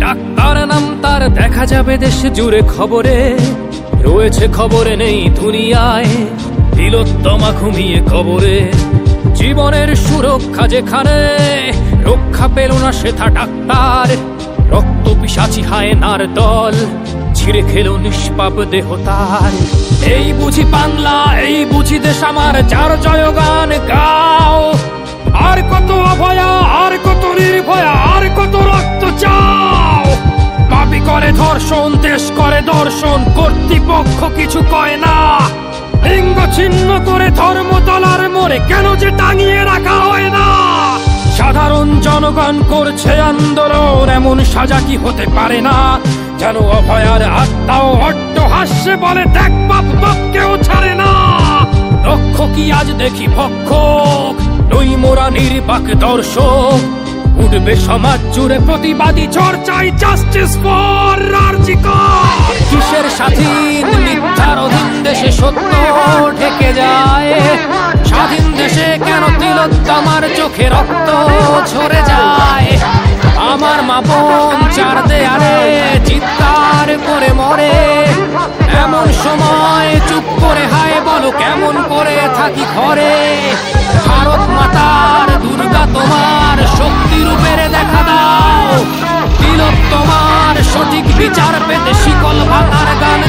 Doctor নাম তার দেখা যাবে দেশ জুড়ে খবরে, রয়েছে খবরে নেই দুনিয়ায় তিলোত্তমা ঘুমিয়ে কবরে। জীবনের সুরক্ষা যেখানে, রক্ষা পেল না সেথা ডাক্তার। রক্ত পিশাচি হায়নার দল ছিঁড়ে খেলো নিষ্পাপ দেহ তার। এই বুঝি বাংলা, এই বুঝি দেশ আমার, যার জয়গান গাও। আর কত অভয়া, আর কত নির্ভয়া, আর কত রক্ত চাও। পাপী করে ধর্ষণ, দেশ করে দর্শন, কর্তৃপক্ষ কিছু কয় না। লিঙ্গ ছিন্ন করে ধর্মতলার মোড়ে কেন যে টাঙিয়ে রাখা হয় না। সাধারণ জনগণ করছে আন্দোলন, এমন সাজা কি হতে পারে না। যেন অভয়ার আত্মাও অট্ট হাস্যে বলে, দেখ বাপ বাপকেও ছাড়ে না। রক্ষকই আজ দেখি ভক্ষক, নই মোরা নির্বাক দর্শক। উঠবে সমাজ জুড়ে প্রতিবাদী চর্চাই, জাস্টিস ফর আরজি কর। কিসের স্বাধীন, মিথ্যার অধীন দেশে সত্য ঢেকে যায়। স্বাধীন দেশে কেন তিলোত্তমার চোখে রক্ত ঝরে যায়। আমার মা বোন চার দেয়ালে চিৎকার করে মরে, এমন সময় চুপ করে হায় বলো কেমন করে থাকি ঘরে। ভারত মাতার, দুর্গা তোমার শক্তি রূপের দেখা দাও। তিলোত্তমার সঠিক বিচার পেতে শিকল ভাঙার গান